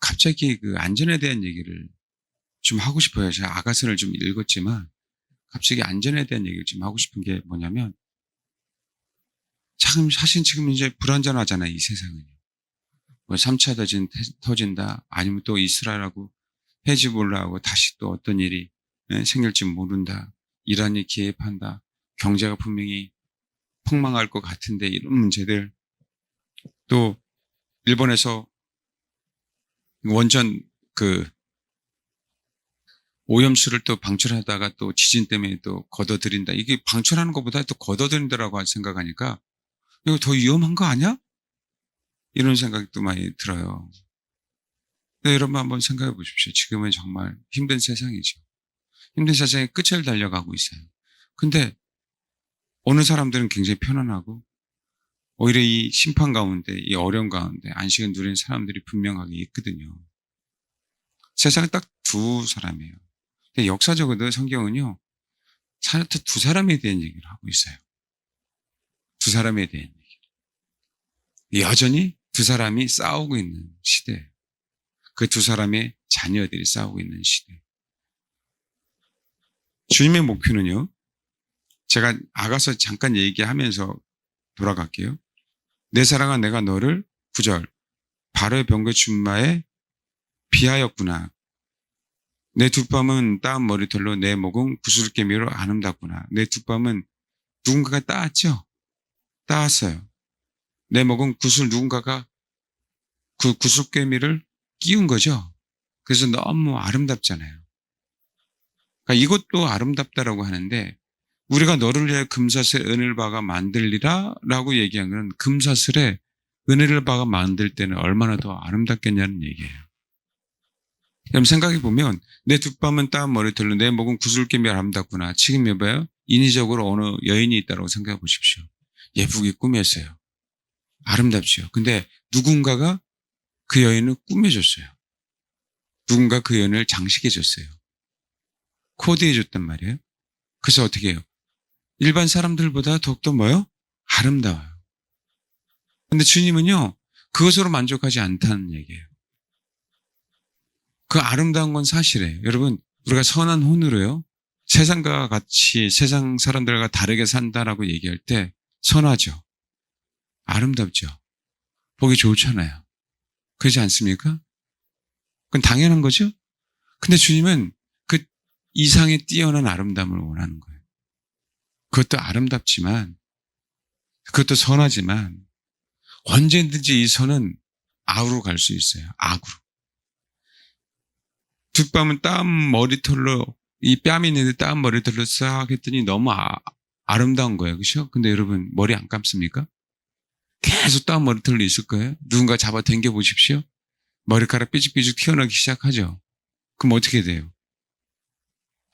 갑자기 그 안전에 대한 얘기를 좀 하고 싶어요. 제가 아가서를 좀 읽었지만 갑자기 안전에 대한 얘기를 좀 하고 싶은 게 뭐냐면, 참 사실 지금 이제 불안전하잖아요, 이 세상은. 뭐 3차 대전 터진다, 아니면 또 이스라엘하고 헤즈볼라하고 다시 또 어떤 일이 생길지 모른다, 이란이 개입한다, 경제가 분명히 폭망할 것 같은데, 이런 문제들, 또 일본에서 원전 그 오염수를 또 방출하다가 또 지진 때문에 또 걷어들인다. 이게 방출하는 것보다 또 걷어들인다라고 생각하니까 이거 더 위험한 거 아니야? 이런 생각이 또 많이 들어요. 근데 여러분 한번 생각해 보십시오. 지금은 정말 힘든 세상이죠. 힘든 세상에 끝을 달려가고 있어요. 근데 어느 사람들은 굉장히 편안하고, 오히려 이 심판 가운데, 이 어려움 가운데 안식을 누리는 사람들이 분명하게 있거든요. 세상에 딱 두 사람이에요. 근데 역사적으로 성경은요, 두 사람에 대한 얘기를 하고 있어요. 두 사람에 대한 얘기. 여전히 두 사람이 싸우고 있는 시대예요. 그 두 사람의 자녀들이 싸우고 있는 시대. 주님의 목표는요, 제가 아가서 잠깐 얘기하면서 돌아갈게요. 내 사랑아, 내가 너를 9절 발의 병거 준마에 비하였구나. 내 두 뺨은 따은 머리털로 내 목은 구슬개미로 아름답구나. 내 두 뺨은 누군가가 따았죠? 따왔어요. 내 목은 누군가가 그 구슬개미를 끼운 거죠. 그래서 너무 아름답잖아요. 그러니까 이것도 아름답다라고 하는데, 우리가 너를 위해 금사슬 은을 박아 만들리라 라고 얘기한 건, 금사슬에 은혜를 박아 만들 때는 얼마나 더 아름답겠냐는 얘기예요. 그럼 생각해 보면, 내 두 뺨은 따은 머리털로 내 목은 구슬개미 아름답구나. 지금 여봐요. 인위적으로 어느 여인이 있다고 생각해 보십시오. 예쁘게 꾸몄어요. 아름답죠. 근데 누군가가 그 여인을 꾸며줬어요. 누군가 그 여인을 장식해줬어요. 코디해줬단 말이에요. 그래서 어떻게 해요? 일반 사람들보다 더욱더 뭐요? 아름다워요. 근데 주님은요, 그것으로 만족하지 않다는 얘기예요. 그 아름다운 건 사실이에요. 여러분, 우리가 선한 혼으로요, 세상과 같이 세상 사람들과 다르게 산다라고 얘기할 때 선하죠. 아름답죠. 보기 좋잖아요. 그렇지 않습니까? 그건 당연한 거죠. 근데 주님은 그 이상의 뛰어난 아름다움을 원하는 거예요. 그것도 아름답지만, 그것도 선하지만, 언제든지 이 선은 악으로 갈 수 있어요. 악으로. 두 뺨은 따은 머리털로, 이 뺨이 있는데 따은 머리털로 싹 했더니 너무 아름다운 거예요. 그렇죠? 근데 여러분, 머리 안 감습니까? 계속 따은 머리털로 있을 거예요. 누군가 잡아 당겨 보십시오. 머리카락 삐죽삐죽 튀어나오기 시작하죠. 그럼 어떻게 돼요?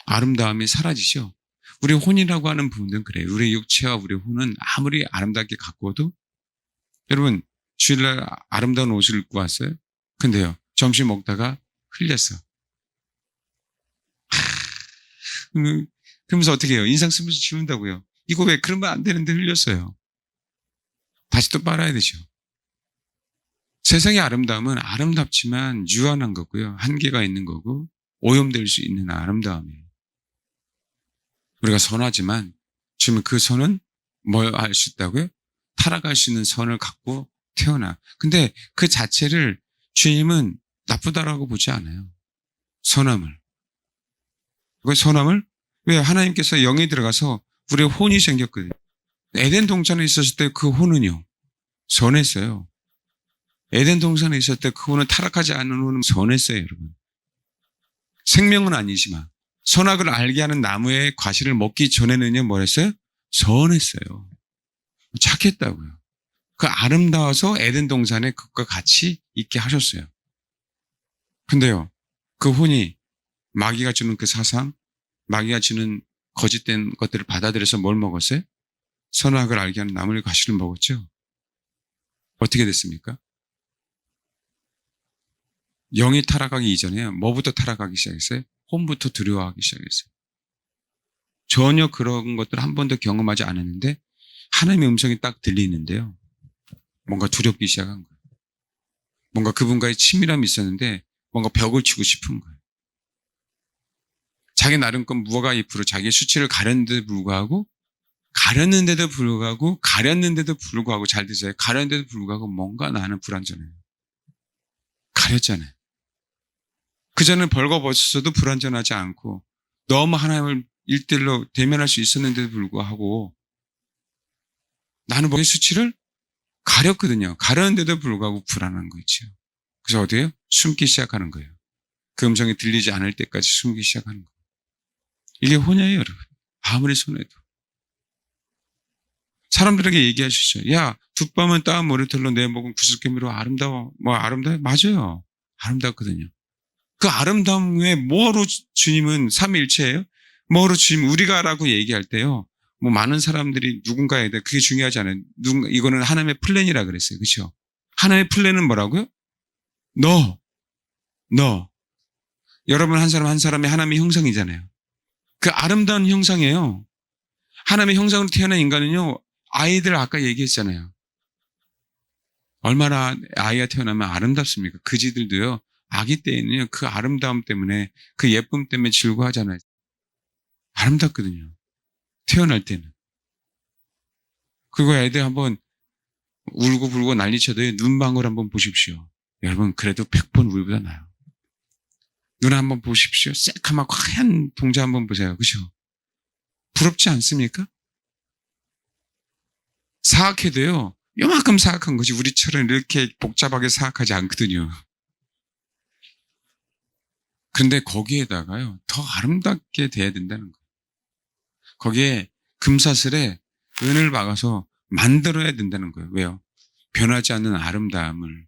아름다움이 사라지죠. 우리 혼이라고 하는 부분은 그래요. 우리 육체와 우리 혼은 아무리 아름답게 가꾸어도, 여러분, 주일날 아름다운 옷을 입고 왔어요. 근데요, 점심 먹다가 흘렸어. 그러면서 어떻게 해요? 인상 쓰면서 지운다고요. 이거 왜 그러면 안 되는데 흘렸어요. 다시 또 빨아야 되죠. 세상의 아름다움은 아름답지만 유한한 거고요. 한계가 있는 거고, 오염될 수 있는 아름다움이에요. 우리가 선하지만 주님은 그 선은 뭘 할 수 있다고요? 타락할 수 있는 선을 갖고 태어나. 근데 그 자체를 주님은 나쁘다라고 보지 않아요. 선함을. 그 선함을, 왜 하나님께서 영이 들어가서 우리의 혼이 생겼거든요. 에덴 동산에 있었을 때 그 혼은요, 선했어요. 에덴 동산에 있었을 때 그 혼은, 타락하지 않은 혼은 선했어요, 여러분. 생명은 아니지만 선악을 알게 하는 나무의 과실을 먹기 전에는요, 뭘 했어요? 선했어요. 착했다고요. 그 아름다워서 에덴 동산에 그것과 같이 있게 하셨어요. 근데요, 그 혼이 마귀가 주는 그 사상, 마귀가 주는 거짓된 것들을 받아들여서 뭘 먹었어요? 선악을 알게 하는 나무의 과실을 먹었죠. 어떻게 됐습니까? 영이 타락하기 이전에 뭐부터 타락하기 시작했어요? 혼부터 두려워하기 시작했어요. 전혀 그런 것들을 한 번도 경험하지 않았는데 하나님의 음성이 딱 들리는데요, 뭔가 두렵기 시작한 거예요. 뭔가 그분과의 친밀함이 있었는데 뭔가 벽을 치고 싶은 거예요. 자기 나름껏 무화과 잎으로 자기의 수치를 가렸는데도 불구하고 잘 드세요. 가렸는데도 불구하고 뭔가 나는 불완전해요. 가렸잖아요. 그전에 벌거벗었어도 불완전하지 않고 너무 하나님을 일대일로 대면할 수 있었는데도 불구하고 나는 뭐의 수치를 가렸거든요. 가렸는데도 불구하고 불안한 거 있죠. 그래서 어디에요? 숨기 시작하는 거예요. 그 음성이 들리지 않을 때까지 숨기 시작하는 거예요. 이게 혼이에요, 여러분. 아무리 손해도. 사람들에게 얘기하시죠. 야, 두 뺨은 따은 머리털로 내 목은 구슬개미로 아름다워. 뭐 아름다워요? 맞아요. 아름답거든요. 그 아름다움에 뭐로 주님은 삼위일체예요? 뭐로 주님 우리가라고 얘기할 때요. 뭐 많은 사람들이 누군가에 대해 그게 중요하지 않아요. 이거는 하나님의 플랜이라 그랬어요. 그렇죠? 하나님의 플랜은 뭐라고요? 너. 여러분 한 사람 한 사람이 하나님의 형상이잖아요. 그 아름다운 형상이에요. 하나님의 형상으로 태어난 인간은요. 아이들 아까 얘기했잖아요. 얼마나 아이가 태어나면 아름답습니까? 그지들도요. 아기 때에는요. 그 아름다움 때문에 그 예쁨 때문에 즐거워하잖아요. 아름답거든요. 태어날 때는. 그리고 애들 한번 울고 불고 난리쳐도 눈방울 한번 보십시오. 여러분 그래도 100번 우리보다 나아요. 눈 한번 보십시오. 새카맣고 하얀 동자 한번 보세요. 그렇죠? 부럽지 않습니까? 사악해도요. 요만큼 사악한 거지 우리처럼 이렇게 복잡하게 사악하지 않거든요. 그런데 거기에다가요. 더 아름답게 돼야 된다는 거예요. 거기에 금사슬에 은을 박아서 만들어야 된다는 거예요. 왜요? 변하지 않는 아름다움을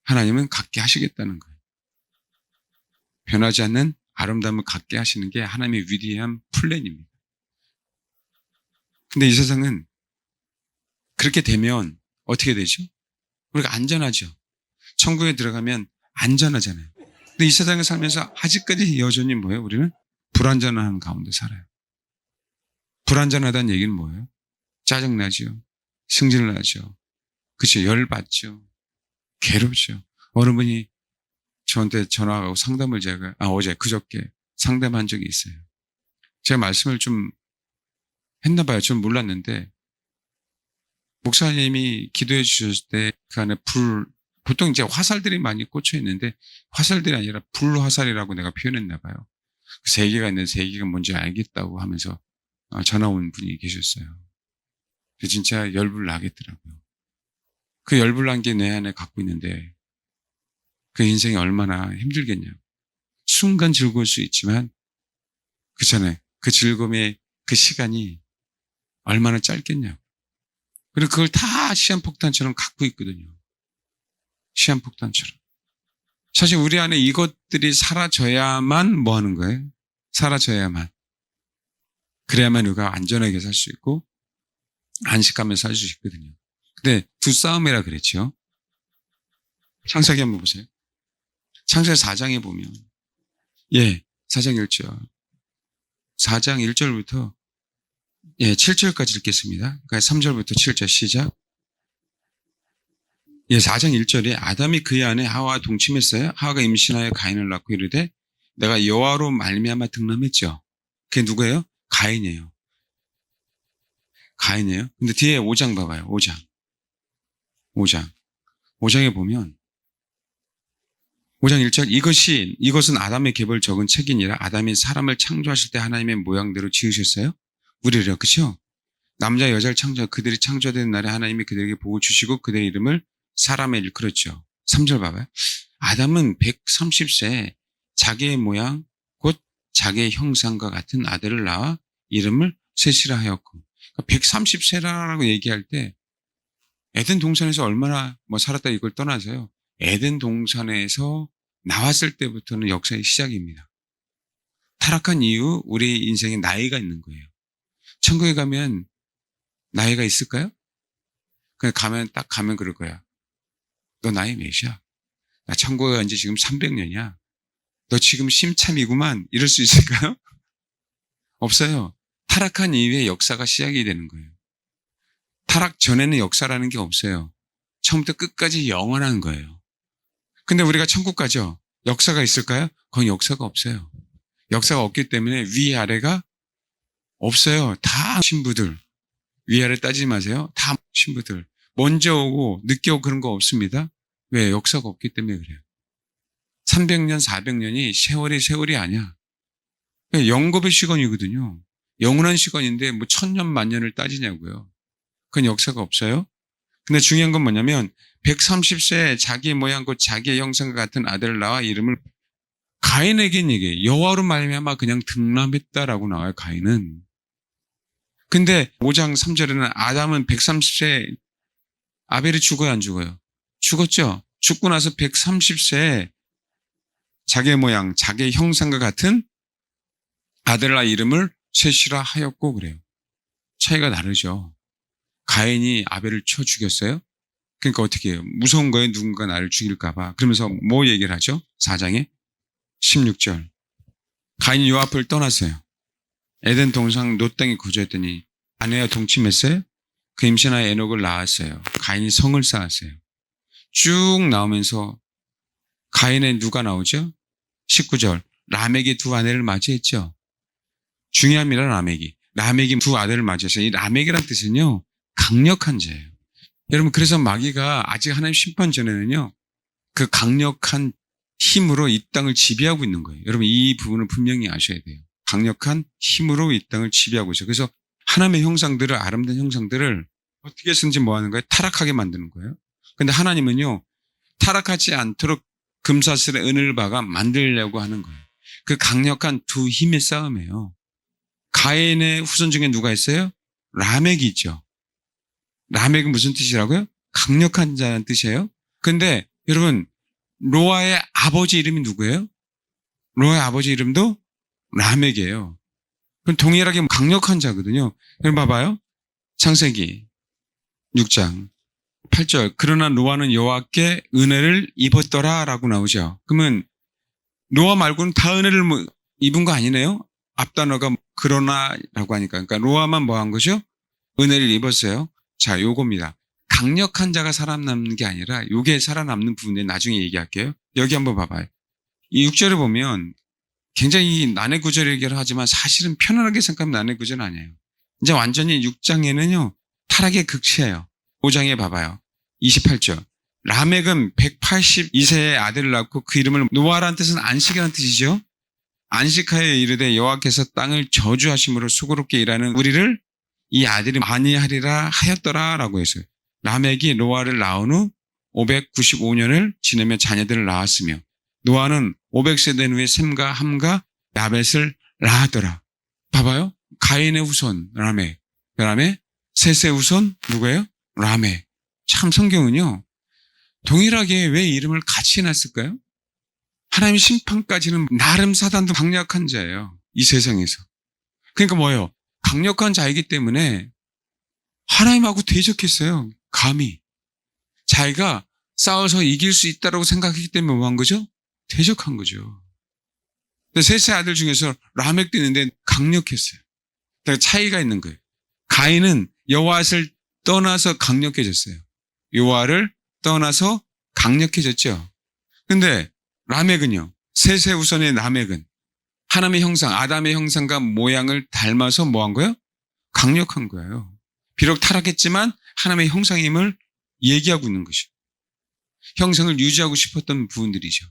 하나님은 갖게 하시겠다는 거예요. 변하지 않는 아름다움을 갖게 하시는 게 하나님의 위대한 플랜입니다. 근데 이 세상은 그렇게 되면 어떻게 되죠? 우리가 안전하죠. 천국에 들어가면 안전하잖아요. 근데 이 세상에 살면서 아직까지 여전히 뭐예요? 우리는 불안전한 가운데 살아요. 불안전하다는 얘기는 뭐예요? 짜증나죠. 승질나죠. 그렇죠. 열받죠. 괴롭죠. 어느 분이 저한테 전화하고 상담을 어제 그저께 상담한 적이 있어요. 제가 말씀을 좀 했나 봐요. 좀 몰랐는데 목사님이 기도해 주셨을 때 그 안에 보통 이제 화살들이 많이 꽂혀 있는데 화살들이 아니라 불화살이라고 내가 표현했나 봐요. 세 개가 있는데 세 개가 뭔지 알겠다고 하면서 전화 온 분이 계셨어요. 진짜 열불 나겠더라고요. 그 열불 난 게 내 안에 갖고 있는데 그 인생이 얼마나 힘들겠냐고. 순간 즐거울 수 있지만 그렇잖아요. 그 즐거움의 그 시간이 얼마나 짧겠냐고. 그리고 그걸 다 시한폭탄처럼 갖고 있거든요. 시한폭탄처럼. 사실 우리 안에 이것들이 사라져야만 뭐 하는 거예요? 사라져야만. 그래야만 우리가 안전하게 살 수 있고 안식하며 살 수 있거든요. 근데 두 싸움이라 그랬죠. 창세기 한번 보세요. 창세기 4장에 보면 4장 1절. 4장 1절부터 7절까지 읽겠습니다. 그러니까 3절부터 7절 시작. 4장 1절에 아담이 그의 아내 하와와 동침했어요. 하와가 임신하여 가인을 낳고 이르되 내가 여호와로 말미암아 등남했죠. 그게 누구예요? 가인이에요. 근데 뒤에 5장 봐봐요. 5장에 보면 5장 1절 이것은 아담의 계보를 적은 책이니라. 아담이 사람을 창조하실 때 하나님의 모양대로 지으셨어요. 우리를 그렇죠? 남자 여자를 그들이 창조된 날에 하나님이 그들에게 복을 주시고 그들의 이름을 사람에 일컬었죠. 3절 봐봐요. 아담은 130세에 자기의 모양 곧 자기의 형상과 같은 아들을 낳아 이름을 셋이라 하였고 130세라고 얘기할 때 에덴 동산에서 얼마나 살았다 이걸 떠나서요. 에덴 동산에서 나왔을 때부터는 역사의 시작입니다. 타락한 이후 우리 인생에 나이가 있는 거예요. 천국에 가면 나이가 있을까요? 그냥 가면 그럴 거야. 너 나이 몇이야? 나 천국에 간 지 지금 300년이야. 너 지금 심참이구만. 이럴 수 있을까요? 없어요. 타락한 이후에 역사가 시작이 되는 거예요. 타락 전에는 역사라는 게 없어요. 처음부터 끝까지 영원한 거예요. 근데 우리가 천국 가죠. 역사가 있을까요? 거기 역사가 없어요. 역사가 없기 때문에 위아래가 없어요. 다 신부들. 위아래 따지지 마세요. 다 신부들. 먼저 오고 늦게 오고 그런 거 없습니다. 왜? 역사가 없기 때문에 그래요. 300년, 400년이 세월이 아니야. 영겁의 시간이거든요. 영원한 시간인데 뭐 1000년, 만년을 따지냐고요. 그건 역사가 없어요. 근데 중요한 건 뭐냐면 130세 자기 모양 곧 자기의 형상과 같은 아들을 낳아 이름을 가인에겐 얘기해. 여호와로 말미암아 그냥 등남했다라고 나와요. 가인은. 근데 5장 3절에는 아담은 130세 아벨이 죽어요, 안 죽어요? 죽었죠. 죽고 나서 130세에 자기의 모양, 자기의 형상과 같은 아들을 낳아 이름을 셋이라 하였고 그래요. 차이가 다르죠. 가인이 아벨을 쳐 죽였어요. 그러니까 어떻게 해요? 무서운 거예요. 누군가 나를 죽일까 봐. 그러면서 뭐 얘기를 하죠? 4장에 16절. 가인이 요 앞을 떠났어요. 에덴 동상 롯 땅에 거주했더니 아내와 동침했어요. 그 임신하여 에녹을 낳았어요. 가인이 성을 쌓았어요. 쭉 나오면서 가인에 누가 나오죠? 19절. 라멕이 두 아내를 맞이했죠. 중요합니다. 라멕이 두 아들을 맞이했어요. 이 라멕이란 뜻은요, 강력한 자예요. 여러분, 그래서 마귀가 아직 하나님 심판 전에는요, 그 강력한 힘으로 이 땅을 지배하고 있는 거예요. 여러분, 이 부분을 분명히 아셔야 돼요. 강력한 힘으로 이 땅을 지배하고 있어요. 그래서 하나님의 형상들을, 아름다운 형상들을 어떻게 해서든지 뭐 하는 거예요? 타락하게 만드는 거예요. 근데 하나님은요, 타락하지 않도록 금사슬의 은을 박아 만들려고 하는 거예요. 그 강력한 두 힘의 싸움이에요. 가인의 후손 중에 누가 있어요? 라멕이 있죠. 라멕은 무슨 뜻이라고요? 강력한 자라는 뜻이에요. 근데 여러분, 노아의 아버지 이름이 누구예요? 노아의 아버지 이름도 라멕이에요. 그럼 동일하게 강력한 자거든요. 여러분 봐봐요. 창세기 6장 8절. 그러나 노아는 여호와께 은혜를 입었더라 라고 나오죠. 그러면 노아 말고는 다 은혜를 입은 거 아니네요? 앞단어가 그러나라고 하니까. 그러니까 노아만 뭐 한 거죠? 은혜를 입었어요. 자, 요겁니다. 강력한 자가 살아남는 게 아니라 요게 살아남는 부분에 나중에 얘기할게요. 여기 한번 봐봐요. 이 6절을 보면 굉장히 난해 구절 얘기를 하지만 사실은 편안하게 생각하면 난해 구절은 아니에요. 이제 완전히 6장에는요, 타락의 극치예요. 5장에 봐봐요. 28절. 라멕은 182세의 아들을 낳고 그 이름을 노아라는 뜻은 안식이라는 뜻이죠. 안식하여 이르되 여호와께서 땅을 저주하심으로 수고롭게 일하는 우리를 이 아들이 많이 하리라 하였더라 라고 했어요. 라멕이 노아를 낳은 후 595년을 지내며 자녀들을 낳았으며 노아는 500세 된 후에 셈과 함과 야벳을 낳았더라. 봐봐요. 가인의 후손 라멕. 그다음에 셋의 후손 누구예요? 라멕. 참 성경은요. 동일하게 왜 이름을 같이 해놨을까요? 하나님의 심판까지는 나름 사단도 강력한 자예요. 이 세상에서. 그러니까 뭐예요? 강력한 자이기 때문에 하나님하고 대적했어요. 감히. 자기가 싸워서 이길 수 있다고 생각했기 때문에 뭐 한 거죠? 대적한 거죠. 근데 셋의 아들 중에서 라멕도 있는데 강력했어요. 그러니까 차이가 있는 거예요. 가인은 여호와를 떠나서 강력해졌어요. 여호와를 떠나서 강력해졌죠. 근데 라멕은요. 셋의 후손의 라멕은 하나님의 형상, 아담의 형상과 모양을 닮아서 뭐 한 거예요? 강력한 거예요. 비록 타락했지만 하나님의 형상임을 얘기하고 있는 것이죠. 형상을 유지하고 싶었던 부분들이죠.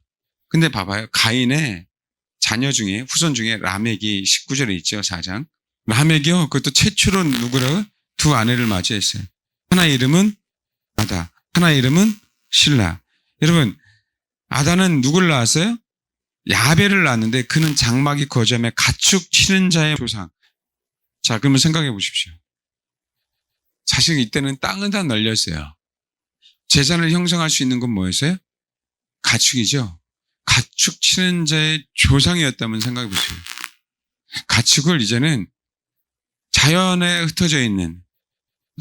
근데 봐봐요. 가인의 자녀 중에, 후손 중에 라멕이 19절에 있죠. 4장. 라멕이요. 그것도 최초로 누구라고? 두 아내를 맞이했어요. 하나의 이름은 아다. 하나의 이름은 실라. 여러분, 아다는 누구를 낳았어요? 야벨을 낳았는데 그는 장막이 거점에 가축 치는 자의 조상. 자, 그러면 생각해 보십시오. 사실 이때는 땅은 다 널렸어요. 재산을 형성할 수 있는 건 뭐였어요? 가축이죠. 가축 치는 자의 조상이었다면 생각해 보세요. 가축을 이제는 자연에 흩어져 있는,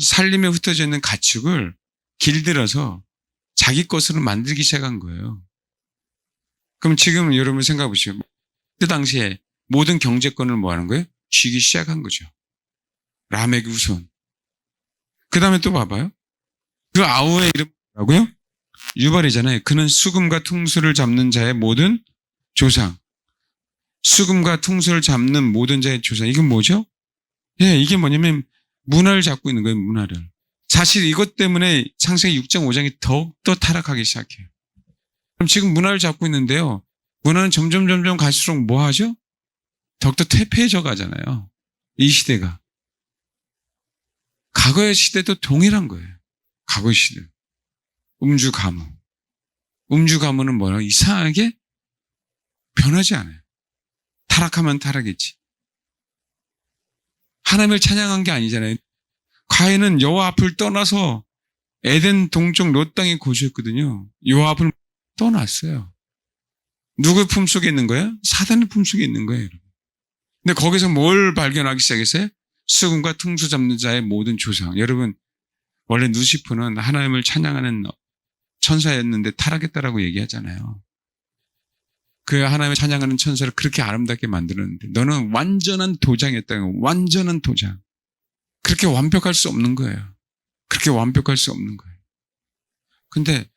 산림에 흩어져 있는 가축을 길들여서 자기 것으로 만들기 시작한 거예요. 그럼 지금 여러분 생각해 보시죠. 그 당시에 모든 경제권을 뭐 하는 거예요? 쥐기 시작한 거죠. 라멕 후손. 그 다음에 또 봐봐요. 그 아우의 이름 뭐라고요? 유발이잖아요. 그는 수금과 퉁수를 잡는 자의 모든 조상. 수금과 퉁수를 잡는 모든 자의 조상. 이건 뭐죠? 예, 이게 뭐냐면 문화를 잡고 있는 거예요, 문화를. 사실 이것 때문에 창세기 6장, 5장이 더욱더 타락하기 시작해요. 그럼 지금 문화를 잡고 있는데요. 문화는 점점 갈수록 뭐 하죠? 더욱더 퇴폐해져 가잖아요. 이 시대가. 과거의 시대도 동일한 거예요. 과거의 시대. 음주 가무. 음주 가무는 뭐라 이상하게 변하지 않아요. 타락하면 타락했지. 하나님을 찬양한 게 아니잖아요. 가인은 여호와 앞을 떠나서 에덴 동쪽 롯 땅에 거주했거든요. 여호와 앞을 떠났어요. 누구 품속에 있는 거예요? 사단의 품속에 있는 거예요. 근데 거기서 뭘 발견하기 시작했어요? 수금과 퉁수 잡는 자의 모든 조상. 여러분, 원래 누시프는 하나님을 찬양하는 천사였는데 타락했다라고 얘기하잖아요. 그 하나님을 찬양하는 천사를 그렇게 아름답게 만들었는데 너는 완전한 도장이었다고. 완전한 도장. 그렇게 완벽할 수 없는 거예요. 그렇게 완벽할 수 없는 거예요. 근데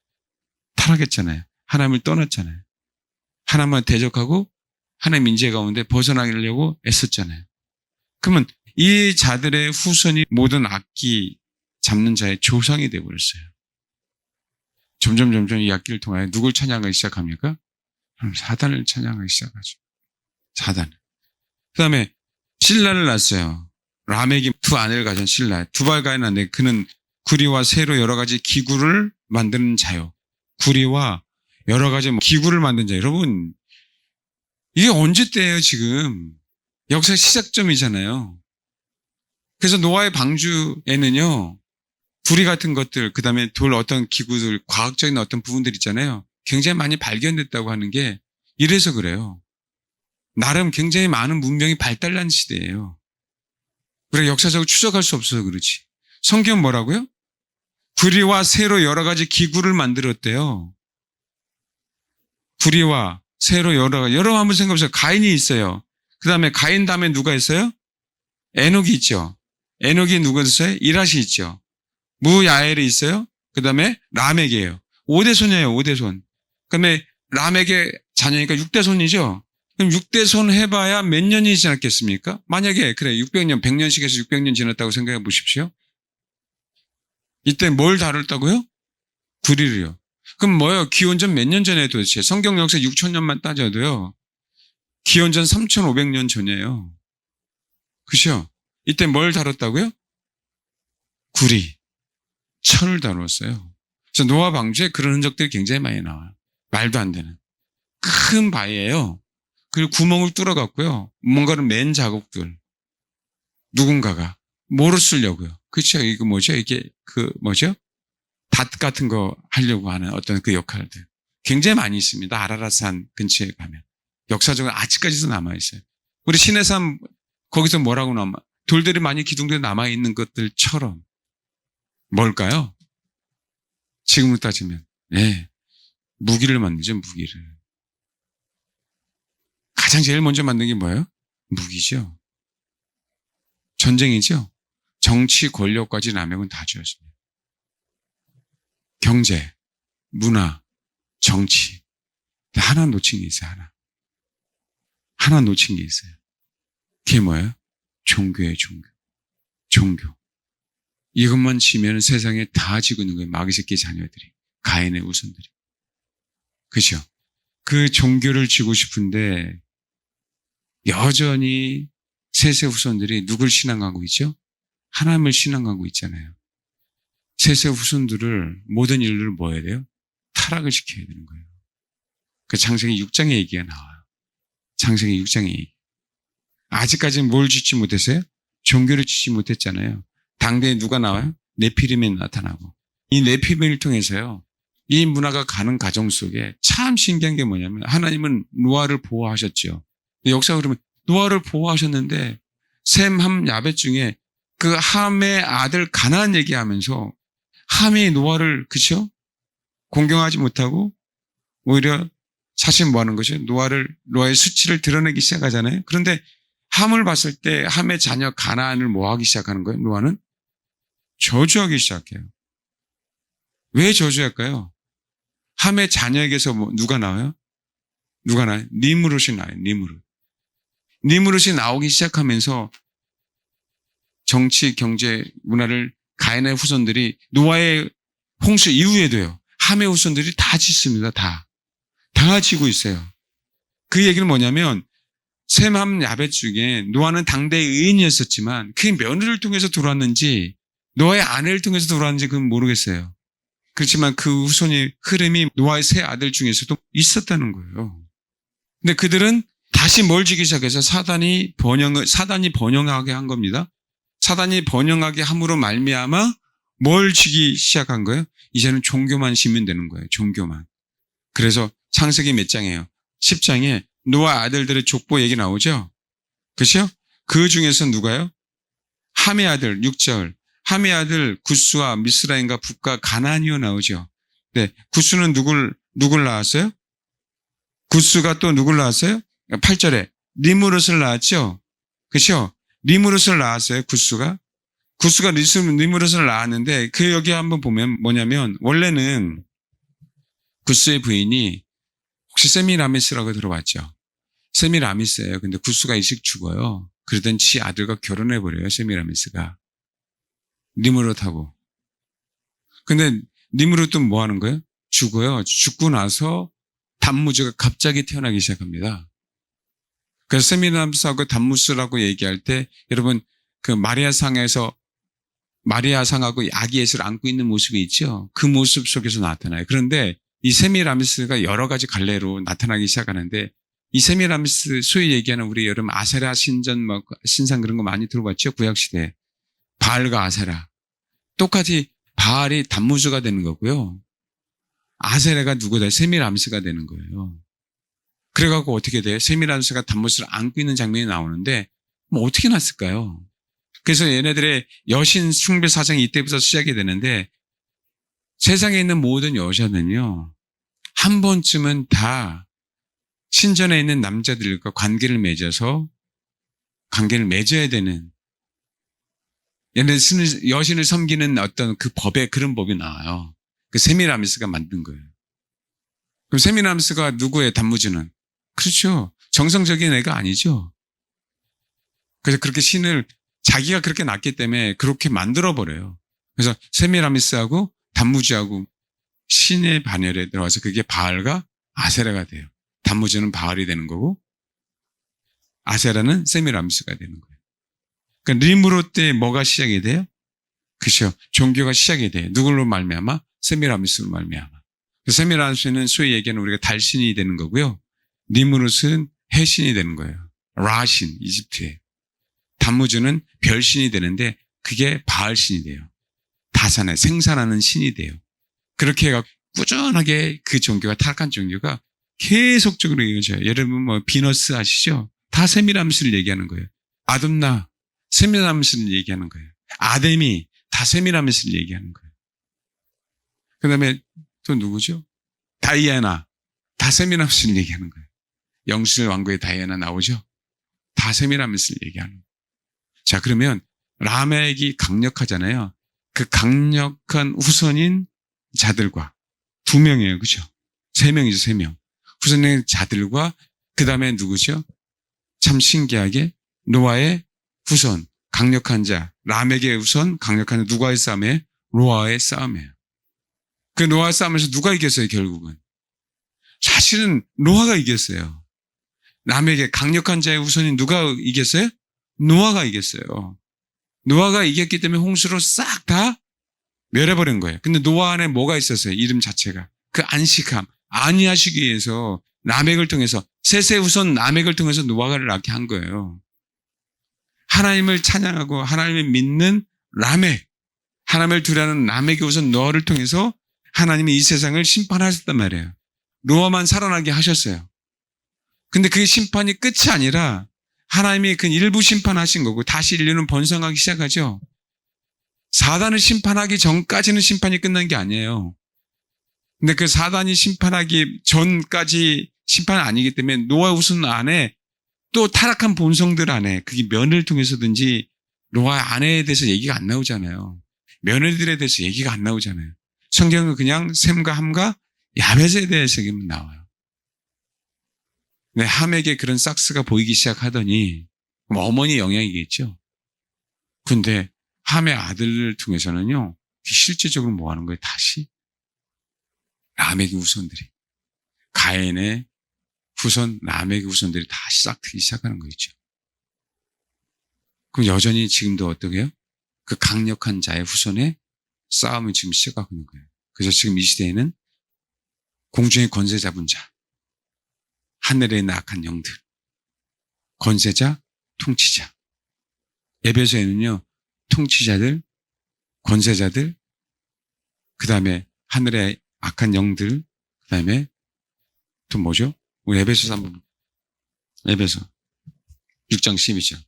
타락했잖아요. 하나님을 떠났잖아요. 하나님만 대적하고 하나님 인재 가운데 벗어나려고 애썼잖아요. 그러면 이 자들의 후손이 모든 악기 잡는 자의 조상이 되어버렸어요. 점점 이 악기를 통하여 누굴 찬양하기 시작합니까? 그럼 사단을 찬양하기 시작하죠. 사단. 그 다음에 실라를 낳았어요. 라멕이 두 아내를 가진 실라. 두발가인 아내. 그는 구리와 새로 여러 가지 기구를 만드는 자요. 구리와 여러 가지 기구를 만든 자. 여러분, 이게 언제 때예요, 지금? 역사 시작점이잖아요. 그래서 노아의 방주에는요, 구리 같은 것들, 그 다음에 돌 어떤 기구들, 과학적인 어떤 부분들 있잖아요. 굉장히 많이 발견됐다고 하는 게 이래서 그래요. 나름 굉장히 많은 문명이 발달한 시대예요. 우리가 역사적으로 추적할 수 없어서 그렇지. 성경 뭐라고요? 구리와 새로 여러 가지 기구를 만들었대요. 구리와 새로 여러 한번 생각해보세요. 가인이 있어요. 그 다음에 가인 다음에 누가 있어요? 에녹이 있죠. 에녹이 누가 있어요? 이라시 있죠. 무야엘이 있어요. 그 다음에 라멕이에요. 5대손이에요. 5대손. 그 다음에 라멕의 자녀니까 6대손이죠. 그럼 6대손 해봐야 몇 년이 지났겠습니까? 만약에 그래 600년, 100년씩 해서 600년 지났다고 생각해 보십시오. 이때 뭘 다뤘다고요? 구리를요. 그럼 뭐예요? 기원전 몇 년 전에 도대체? 성경 역사 6,000년만 따져도요. 기원전 3,500년 전이에요. 그죠? 이때 뭘 다뤘다고요? 구리, 철을 다뤘어요. 그래서 노아 방주에 그런 흔적들이 굉장히 많이 나와요. 말도 안 되는. 큰 바위예요. 그리고 구멍을 뚫어갖고요. 뭔가를 맨 자국들. 누군가가 뭐로 쓰려고요? 그렇죠? 이거 뭐죠? 이게 뭐죠? 닷 같은 거 하려고 하는 어떤 그 역할들. 굉장히 많이 있습니다. 아라라산 근처에 가면. 역사적으로 아직까지도 남아있어요. 우리 시내산 거기서 뭐라고 돌들이 많이 기둥들에 남아있는 것들처럼 뭘까요? 지금으로 따지면 네, 무기를 만들죠. 무기를. 가장 제일 먼저 만든 게 뭐예요? 무기죠. 전쟁이죠. 정치, 권력까지 남용은 다 주었습니다. 경제, 문화, 정치. 하나 놓친 게 있어요. 하나 놓친 게 있어요. 그게 뭐예요? 종교예요. 종교. 이것만 지면 세상에 다 지고 있는 거예요. 마귀 새끼 자녀들이. 가인의 후손들이. 그죠? 그 종교를 지고 싶은데 여전히 셋의 후손들이 누굴 신앙하고 있죠? 하나님을 신앙하고 있잖아요. 셋의 후손들을 모든 일들을 뭐 해야 돼요? 타락을 시켜야 되는 거예요. 그 창세기 6장의 얘기가 나와요. 창세기 6장의 얘기. 아직까지는 뭘 짓지 못했어요? 종교를 짓지 못했잖아요. 당대에 누가 나와요? 네피림이 나타나고. 이 네피림을 통해서요. 이 문화가 가는 과정 속에 참 신기한 게 뭐냐면 하나님은 노아를 보호하셨죠. 역사 그러면 노아를 보호하셨는데 셈, 함, 야벳 중에 그 함의 아들 가나안 얘기하면서 함이 노아를 그쵸? 공경하지 못하고 오히려 사실 뭐 하는 거죠? 노아의 수치를 드러내기 시작하잖아요. 그런데 함을 봤을 때 함의 자녀 가나안을 뭐 하기 시작하는 거예요? 노아는 저주하기 시작해요. 왜 저주할까요? 함의 자녀에게서 누가 나와요? 누가 나와요? 니므롯이 나와요. 니므롯이 나오기 시작하면서 정치, 경제, 문화를 가인의 후손들이 노아의 홍수 이후에도요. 함의 후손들이 다 짓습니다. 다 지고 있어요. 그 얘기는 뭐냐면 셈, 함, 야벳 중에 노아는 당대의 의인이었었지만 그 며느리를 통해서 들어왔는지 노아의 아내를 통해서 들어왔는지 그건 모르겠어요. 그렇지만 그 후손의 흐름이 노아의 세 아들 중에서도 있었다는 거예요. 근데 그들은 다시 뭘 지기 시작해서 사단이 번영하게 한 겁니다. 사단이 번영하게 함으로 말미암아 뭘 지기 시작한 거예요? 이제는 종교만 지면 되는 거예요. 종교만. 그래서 창세기 몇 장이에요? 10장에 노아 아들들의 족보 얘기 나오죠? 그렇죠? 그 중에서 누가요? 함의 아들 6절. 함의 아들 구스와 미스라임과 북과 가나안이요 나오죠. 네, 구스는 누굴 낳았어요? 구스가 또 누굴 낳았어요? 8절에 니므롯을 낳았죠? 그렇죠? 니므롯을 낳았어요. 구스가 니므롯을 낳았는데 그 여기 한번 보면 뭐냐면 원래는 구스의 부인이 혹시 세미라미스라고 들어봤죠? 세미라미스예요. 근데 구스가 일찍 죽어요. 그러던 지 아들과 결혼해버려요. 세미라미스가. 니므롯하고. 근데 니므롯은 뭐 하는 거예요? 죽어요. 죽고 나서 담무즈가 갑자기 태어나기 시작합니다. 그래서 세미라미스하고 담무스라고 얘기할 때 여러분 그 마리아상하고 아기 예수를 안고 있는 모습이 있죠. 그 모습 속에서 나타나요. 그런데 이 세미라미스가 여러 가지 갈래로 나타나기 시작하는데 이 세미라미스 소위 얘기하는 우리 여러분 아세라 신전 신상 그런 거 많이 들어봤죠? 구약시대에. 바알과 아세라. 똑같이 바알이 담무즈가 되는 거고요. 아세라가 누구다? 세미라미스가 되는 거예요. 그래갖고 어떻게 돼요? 세미라미스가 담무스를 안고 있는 장면이 나오는데 뭐 어떻게 났을까요? 그래서 얘네들의 여신 숭배 사상이 이때부터 시작이 되는데 세상에 있는 모든 여자는요. 한 번쯤은 다 신전에 있는 남자들과 관계를 맺어야 되는 얘네들 여신을 섬기는 어떤 그 법에 그런 법이 나와요. 그 세미라미스가 만든 거예요. 그럼 세미라미스가 누구예요? 담무즈는? 그렇죠. 정성적인 애가 아니죠. 그래서 그렇게 신을 자기가 그렇게 낳기 때문에 그렇게 만들어버려요. 그래서 세미라미스하고 담무즈하고 신의 반열에 들어와서 그게 바알과 아세라가 돼요. 담무즈는 바알이 되는 거고 아세라는 세미라미스가 되는 거예요. 그러니까 니므롯 때 뭐가 시작이 돼요? 그렇죠. 종교가 시작이 돼요. 누굴로 말미암아? 세미라미스로 말미암아. 세미라미스는 소위 얘기하는 우리가 달신이 되는 거고요. 니므롯은 해신이 되는 거예요. 라신, 이집트에. 담무즈는 별신이 되는데 그게 바알신이 돼요. 다산에 생산하는 신이 돼요. 그렇게 해서 꾸준하게 그 종교가 타락한 종교가 계속적으로 이어져요. 여러분 뭐 비너스 아시죠? 다 세미라미스를 얘기하는 거예요. 아돔나 세미라미스를 얘기하는 거예요. 아데미 다 세미라미스를 얘기하는 거예요. 그 다음에 또 누구죠? 다이애나 다 세미라미스를 얘기하는 거예요. 영실 왕국의 다이애나 나오죠? 다 세미라미스를 얘기하는 거예요. 자, 그러면 라멕이 강력하잖아요. 그 강력한 후손인 자들과 2명이에요. 그죠? 3명이죠. 3명. 후손인 자들과 그 다음에 누구죠? 참 신기하게 노아의 후손, 강력한 자, 라멕의 후손, 강력한 자, 누가의 싸움이에요? 노아의 싸움이에요. 그 노아의 싸움에서 누가 이겼어요? 결국은. 사실은 노아가 이겼어요. 라멕의 강력한 자의 후손인 누가 이겼어요? 노아가 이겼어요. 노아가 이겼기 때문에 홍수로 싹 다 멸해버린 거예요. 근데 노아 안에 뭐가 있었어요? 이름 자체가. 그 안식함, 안위하시기 위해서 라멕을 통해서 셋의 후손 라멕을 통해서 노아를 낳게 한 거예요. 하나님을 찬양하고 하나님을 믿는 라멕, 하나님을 두려워하는 라멕의 후손 노아를 통해서 하나님이 이 세상을 심판하셨단 말이에요. 노아만 살아나게 하셨어요. 근데 그 심판이 끝이 아니라 하나님이 그 일부 심판하신 거고 다시 인류는 번성하기 시작하죠. 사단을 심판하기 전까지는 심판이 끝난 게 아니에요. 근데 그 사단이 심판하기 전까지 심판은 아니기 때문에 노아 후손 안에 또 타락한 본성들 안에 그게 며느리를 통해서든지 노아 아내에 대해서 얘기가 안 나오잖아요. 며느리들에 대해서 얘기가 안 나오잖아요. 성경은 그냥 셈과 함과 야벳에 대해서 나와요. 근데 함에게 그런 삭스가 보이기 시작하더니 어머니 영향이겠죠. 근데 함의 아들을 통해서는요, 실제적으로 뭐 하는 거예요? 다시 람에게 후손들이, 가인의 후손, 람에게 후손들이 다시 싹트기 시작하는 거겠죠. 그럼 여전히 지금도 어떻게 해요? 그 강력한 자의 후손의 싸움을 지금 시작하고 있는 거예요. 그래서 지금 이 시대에는 공중의 권세 잡은 자, 하늘에 있는 악한 영들, 권세자, 통치자. 에베소에는요, 통치자들, 권세자들, 그 다음에 하늘의 악한 영들, 그 다음에 또 뭐죠? 우리 에베소서 한번, 에베소 6장 12절.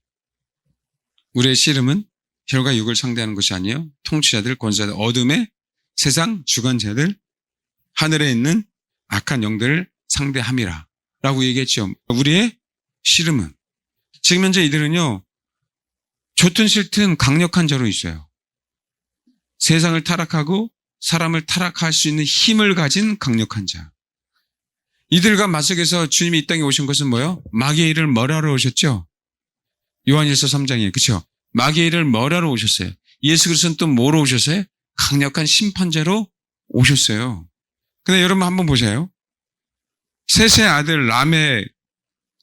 우리의 씨름은 혈과 육을 상대하는 것이 아니에요. 통치자들, 권세자들, 어둠의 세상 주관자들, 하늘에 있는 악한 영들을 상대함이라 라고 얘기했죠. 우리의 씨름은. 지금 현재 이들은요, 좋든 싫든 강력한 자로 있어요. 세상을 타락하고 사람을 타락할 수 있는 힘을 가진 강력한 자. 이들과 맞서서 주님이 이 땅에 오신 것은 뭐예요? 마귀의 일을 멸하러 오셨죠? 요한일서 3장이에요. 그렇죠? 마귀의 일을 멸하러 오셨어요. 예수 그리스도는 또 뭐로 오셨어요? 강력한 심판자로 오셨어요. 근데 여러분 한번 보세요. 셋의 아들 람의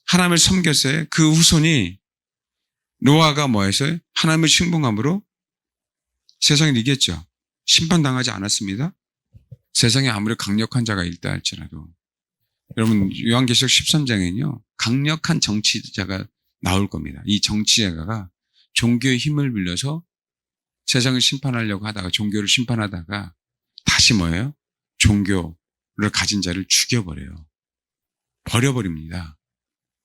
하나님을 섬겼어요. 그 후손이 노아가 뭐 했어요? 하나님을 신봉함으로 세상을 이겼죠. 심판당하지 않았습니다. 세상에 아무리 강력한 자가 있다 할지라도. 여러분 요한계시록 13장에는요. 강력한 정치자가 나올 겁니다. 이 정치자가 종교의 힘을 빌려서 세상을 심판하려고 하다가 종교를 심판하다가 다시 뭐예요? 종교를 가진 자를 죽여버려요. 버려버립니다.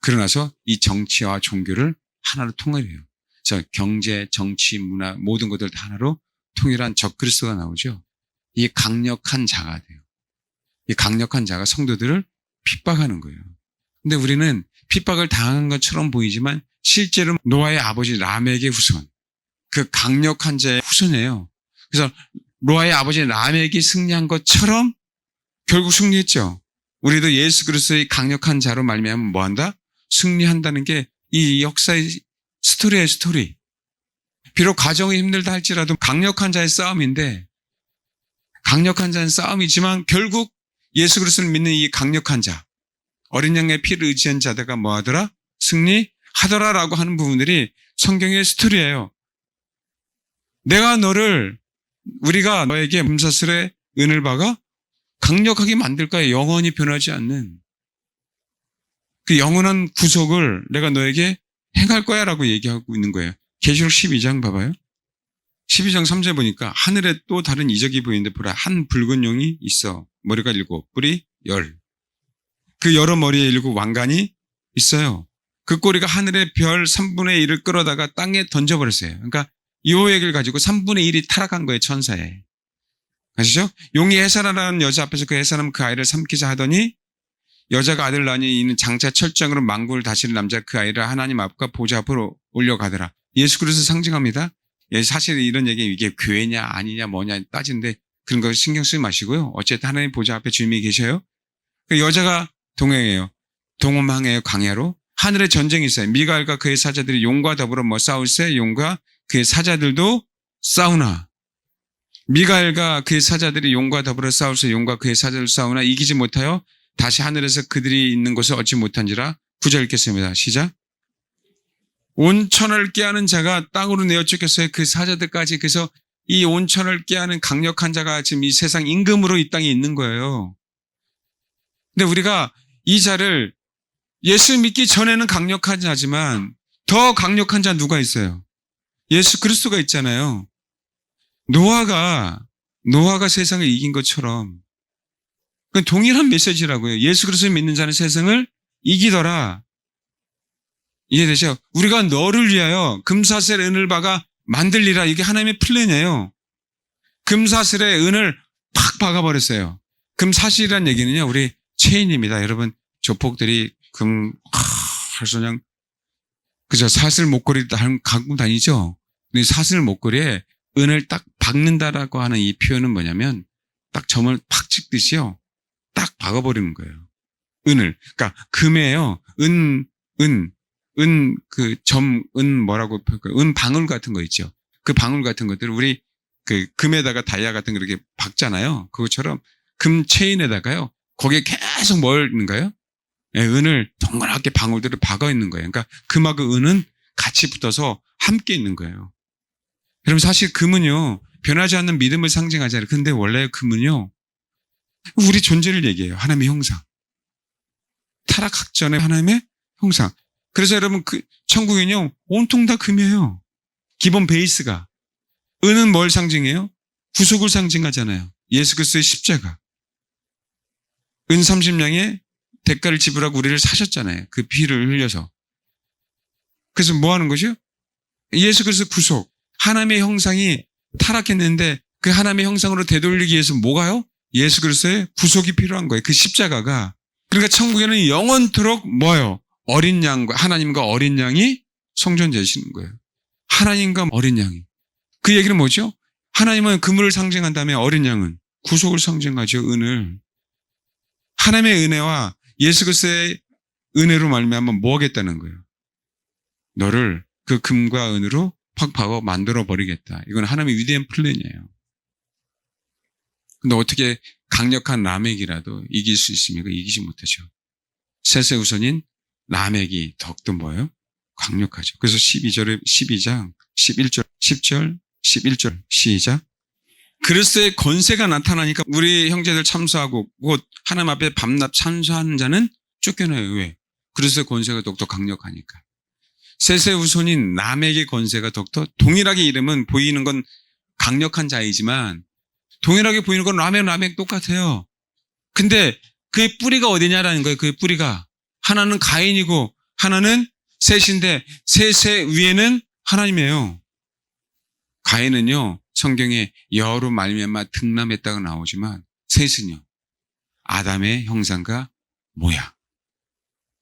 그러나서 이 정치와 종교를 하나로 통일해요. 그래서 경제, 정치, 문화 모든 것들 다 하나로 통일한 적그리스도가 나오죠. 이게 강력한 자가 돼요. 이 강력한 자가 성도들을 핍박하는 거예요. 근데 우리는 핍박을 당한 것처럼 보이지만 실제로 노아의 아버지 람에게 후손, 그 강력한 자의 후손이에요. 그래서 노아의 아버지 람에게 승리한 것처럼 결국 승리했죠. 우리도 예수 그리스도의 강력한 자로 말미암아 뭐한다? 승리한다는 게 이 역사의 스토리예요, 스토리. 비록 과정이 힘들다 할지라도 강력한 자의 싸움인데, 강력한 자의 싸움이지만 결국 예수 그리스도를 믿는 이 강력한 자, 어린 양의 피를 의지한 자들가 뭐하더라? 승리하더라라고 하는 부분들이 성경의 스토리예요. 우리가 너에게 문사슬의 은을 박아 강력하게 만들 거야. 영원히 변하지 않는 그 영원한 구속을 내가 너에게 행할 거야 라고 얘기하고 있는 거예요. 계시록 12장 봐봐요. 12장 3절 보니까 하늘에 또 다른 이적이 보이는데 보라, 한 붉은 용이 있어. 머리가 7, 뿔이 10. 그 여러 머리에 7 왕관이 있어요. 그 꼬리가 하늘의 별 3분의 1을 끌어다가 땅에 던져버렸어요. 그러니까 여호와를 가지고 3분의 1이 타락한 거예요, 천사에. 아시죠? 용이 해산하라는 여자 앞에서 그 해산하면 그 아이를 삼키자 하더니 여자가 아들 낳으니 이는 장차 철장으로 만국을 다스릴 남자 그 아이를 하나님 앞과 보좌 앞으로 올려가더라. 예수 그리스도 상징합니다. 사실 이런 얘기 이게 교회냐 아니냐 뭐냐 따지는데 그런 거 신경 쓰지 마시고요. 어쨌든 하나님 보좌 앞에 주님이 계셔요. 그 여자가 동행해요. 동험항해요. 광야로. 하늘에 전쟁이 있어요. 미가엘과 그의 사자들이 용과 더불어 싸울세 용과 그의 사자들도 싸우나. 미가엘과 그의 사자들이 용과 더불어 싸울세 용과 그의 사자들 싸우나 이기지 못하여 다시 하늘에서 그들이 있는 곳을 얻지 못한지라. 9절 읽겠습니다. 시작. 온천을 깨하는 자가 땅으로 내어 쫓겼어요. 그 사자들까지. 그래서 이 온천을 깨하는 강력한 자가 지금 이 세상 임금으로 이 땅에 있는 거예요. 근데 우리가 이 자를 예수 믿기 전에는 강력한 자지만 더 강력한 자 누가 있어요? 예수 그리스도가 있잖아요. 노아가 세상을 이긴 것처럼 그 동일한 메시지라고요. 예수 그리스도 믿는 자는 세상을 이기더라. 이해되죠? 우리가 너를 위하여 금사슬 은을 박아 만들리라. 이게 하나님의 플랜이에요. 금사슬의 은을 팍 박아버렸어요. 금사슬이라는 얘기는요, 우리 체인입니다. 여러분, 조폭들이 그냥, 그죠? 사슬 목걸이 갖고 다니죠? 근데 사슬 목걸이에 은을 딱 박는다라고 하는 이 표현은 뭐냐면, 딱 점을 팍 찍듯이요. 딱 박아버리는 거예요. 은을. 그러니까 금에요. 뭐라고 표현할까요? 은 방울 같은 거 있죠. 그 방울 같은 것들을 우리 그 금에다가 다이아 같은 거 이렇게 박잖아요. 그것처럼 금 체인에다가요. 거기에 계속 뭘 있는가요? 예, 은을 동그랗게 방울들을 박아 있는 거예요. 그러니까 금하고 은은 같이 붙어서 함께 있는 거예요. 여러분 사실 금은요. 변하지 않는 믿음을 상징하잖아요. 근데 원래 금은요. 우리 존재를 얘기해요. 하나님의 형상. 타락하기 전에 하나님의 형상. 그래서 여러분 그 천국은요. 온통 다 금이에요. 기본 베이스가. 은은 뭘 상징해요? 구속을 상징하잖아요. 예수 그리스도의 십자가. 은 30냥의 대가를 지불하고 우리를 사셨잖아요. 그 피를 흘려서. 그래서 뭐 하는 거죠? 예수 그리스도 구속. 하나님의 형상이 타락했는데 그 하나님의 형상으로 되돌리기 위해서 뭐가요? 예수 그리스도의 구속이 필요한 거예요. 그 십자가가. 그러니까 천국에는 영원토록 뭐예요? 어린 양과 하나님과 어린 양이 성전되시는 거예요. 하나님과 어린 양이. 그 얘기는 뭐죠? 하나님은 금을 상징한다면 어린 양은 구속을 상징하죠. 은을. 하나님의 은혜와 예수 그리스도의 은혜로 말미암아 뭐 하겠다는 거예요? 너를 그 금과 은으로 팍 박아 만들어 버리겠다. 이건 하나님의 위대한 플랜이에요. 근데 어떻게 강력한 라멕이라도 이길 수 있습니까? 이기지 못하죠. 셋의 우선인 라멕이 더욱더 뭐예요? 강력하죠. 그래서 12장, 11절, 10절, 11절 시작. 그리스도의 권세가 나타나니까 우리 형제들 참수하고 곧 하나님 앞에 밤낮 참수하는 자는 쫓겨나요. 왜? 그리스도의 권세가 더욱더 강력하니까. 셋의 우선인 라멕의 권세가 더욱더 동일하게 이름은 보이는 건 강력한 자이지만 동일하게 보이는 건 라멕 똑같아요. 근데 그의 뿌리가 어디냐라는 거예요. 그의 뿌리가. 하나는 가인이고 하나는 셋인데 셋의 위에는 하나님이에요. 가인은요. 성경에 여로 말미암아 등남했다고 나오지만 셋은요. 아담의 형상과 모양.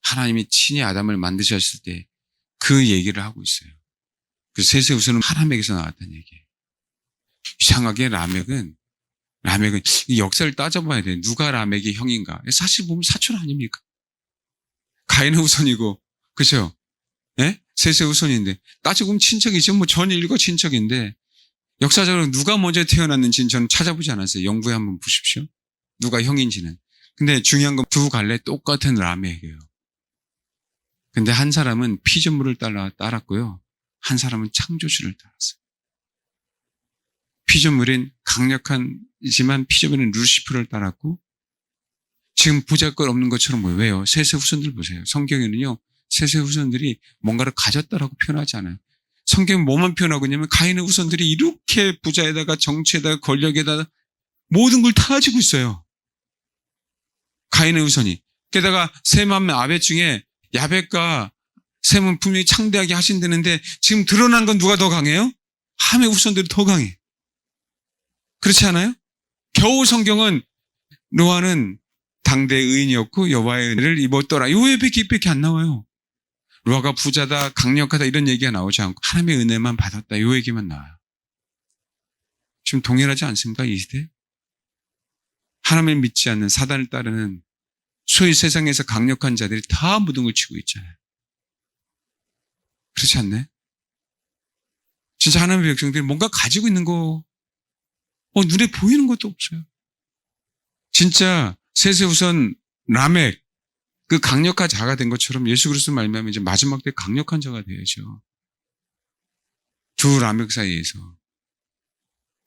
하나님이 친히 아담을 만드셨을 때 그 얘기를 하고 있어요. 그 셋의 우선은 하나님에게서 나왔다는 얘기예요. 이상하게 라멕은 이 역사를 따져봐야 돼요. 누가 라멕의 형인가? 사실 보면 사촌 아닙니까? 가인의 우선이고, 그죠? 예? 셋의 우선인데 따지고 보면 친척이죠. 뭐 전 인류가 친척인데 역사적으로 누가 먼저 태어났는지는 저는 찾아보지 않았어요. 영구에 한번 보십시오. 누가 형인지는. 근데 중요한 건 두 갈래 똑같은 라멕이에요. 근데 한 사람은 피조물을 따랐고요. 한 사람은 창조주를 따랐어요. 피조물인 강력한이지만 피조물인 루시프를 따랐고 지금 보잘것 없는 것처럼 보여요. 왜요? 셋의 후손들 보세요. 성경에는요. 셋의 후손들이 뭔가를 가졌다라고 표현하지 않아요. 성경은 뭐만 표현하고 있냐면 가인의 후손들이 이렇게 부자에다가 정치에다가 권력에다가 모든 걸 다 가지고 있어요. 가인의 후손이. 게다가 셈과 아벳 중에 야벳과 셈은 분명히 창대하게 하신다는데 지금 드러난 건 누가 더 강해요? 함의 후손들이 더 강해. 그렇지 않아요? 겨우 성경은 노아는 당대 의인이었고 여호와의 은혜를 입었더라. 요 얘기밖에 안 나와요. 노아가 부자다, 강력하다 이런 얘기가 나오지 않고 하나님의 은혜만 받았다. 요 얘기만 나와요. 지금 동일하지 않습니까? 이 시대? 하나님을 믿지 않는 사단을 따르는 소위 세상에서 강력한 자들이 다 무등을 치고 있잖아요. 그렇지 않나요? 진짜 하나님의 백성들이 뭔가 가지고 있는 거 눈에 보이는 것도 없어요. 진짜 셋의 우선 라멕 그 강력한 자가 된 것처럼 예수 그리스도 말미암아 이제 마지막 때 강력한 자가 되야죠. 두 라멕 사이에서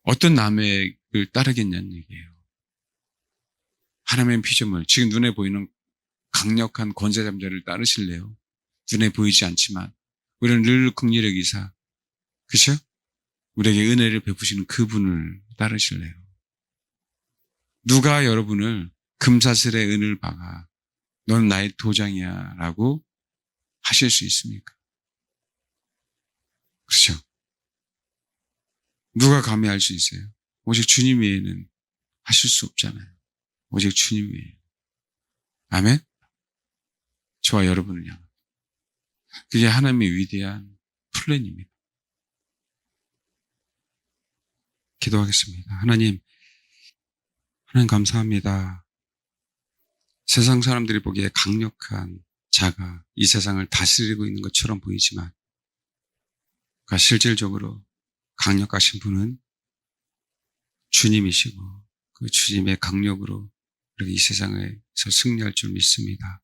어떤 라멕을 따르겠냐는 얘기예요. 하나님의 피조물, 지금 눈에 보이는 강력한 권세잠자를 따르실래요? 눈에 보이지 않지만 우리는 늘 긍휼의 기사, 그렇죠? 우리에게 은혜를 베푸시는 그분을 따르실래요? 누가 여러분을 금사슬의 은을 박아 넌 나의 도장이야 라고 하실 수 있습니까? 그렇죠? 누가 감히 할 수 있어요? 오직 주님 외에는 하실 수 없잖아요. 오직 주님 외에. 아멘? 저와 여러분을 향한. 그게 하나님의 위대한 플랜입니다. 기도하겠습니다. 하나님 감사합니다. 세상 사람들이 보기에 강력한 자가 이 세상을 다스리고 있는 것처럼 보이지만 그러니까 실질적으로 강력하신 분은 주님이시고 그 주님의 강력으로 우리가 이 세상에서 승리할 줄 믿습니다.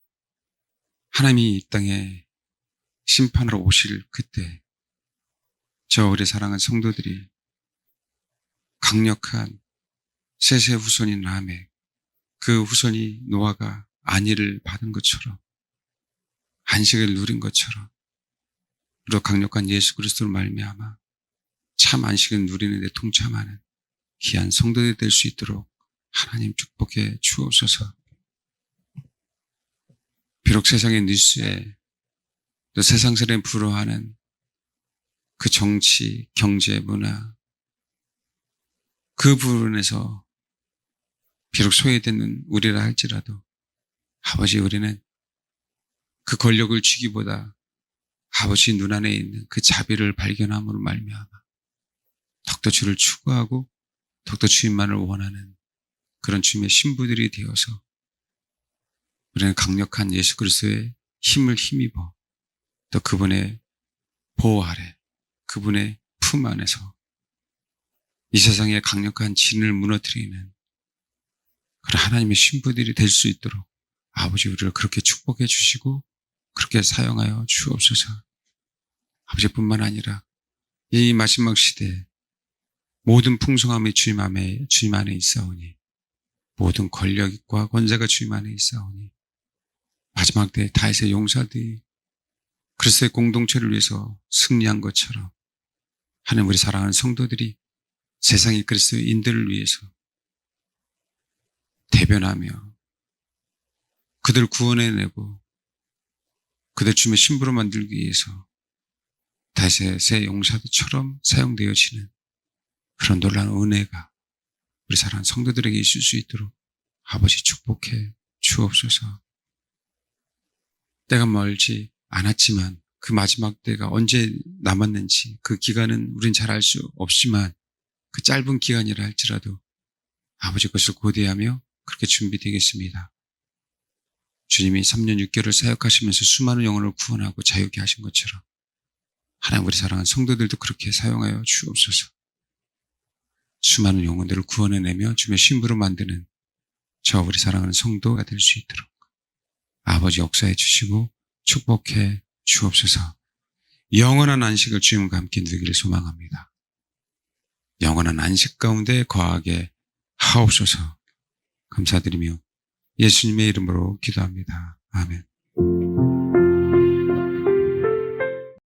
하나님이 이 땅에 심판으로 오실 그때 저 우리 사랑하는 성도들이 강력한 셋의 후손인 라멕, 그 후손이 노아가 안위를 받은 것처럼 안식을 누린 것처럼 우리가 강력한 예수 그리스도로 말미암아 참 안식을 누리는 데 동참하는 귀한 성도들이 될 수 있도록 하나님 축복해 주옵소서. 비록 세상의 뉴스에 또 세상사람이 부러워하는 그 정치, 경제, 문화 그 부분에서 비록 소외되는 우리라 할지라도 아버지 우리는 그 권력을 주기보다 아버지 눈안에 있는 그 자비를 발견함으로 말미암아 더욱더 주를 추구하고 더욱더 주님만을 원하는 그런 주님의 신부들이 되어서 우리는 강력한 예수 그리스도의 힘을 힘입어 또 그분의 보호 아래 그분의 품 안에서 이 세상의 강력한 진을 무너뜨리는 그런 하나님의 신부들이 될 수 있도록 아버지 우리를 그렇게 축복해 주시고 그렇게 사용하여 주옵소서. 아버지뿐만 아니라 이 마지막 시대에 모든 풍성함이 주님 안에 있사오니 모든 권력과 권세가 주님 안에 있사오니 마지막 때에 다윗의 용사들이 그리스도의 공동체를 위해서 승리한 것처럼 하나님 우리 사랑하는 성도들이 세상의 그리스도의 인들을 위해서 대변하며 그들 구원해내고 그들 주님의 신부로 만들기 위해서 다윗의 새 용사들처럼 사용되어지는 그런 놀라운 은혜가 우리 사랑하는 성도들에게 있을 수 있도록 아버지 축복해 주옵소서. 때가 멀지 않았지만 그 마지막 때가 언제 남았는지 그 기간은 우린 잘 알 수 없지만 그 짧은 기간이라 할지라도 아버지 것을 고대하며 그렇게 준비되겠습니다. 주님이 3년 6개월을 사역하시면서 수많은 영혼을 구원하고 자유케 하신 것처럼 하나님 우리 사랑하는 성도들도 그렇게 사용하여 주옵소서. 수많은 영혼들을 구원해내며 주님의 신부로 만드는 저 우리 사랑하는 성도가 될 수 있도록 아버지 역사해 주시고 축복해 주옵소서. 영원한 안식을 주님과 함께 누리기를 소망합니다. 영원한 안식 가운데 거하게 하옵소서. 감사드리며 예수님의 이름으로 기도합니다. 아멘.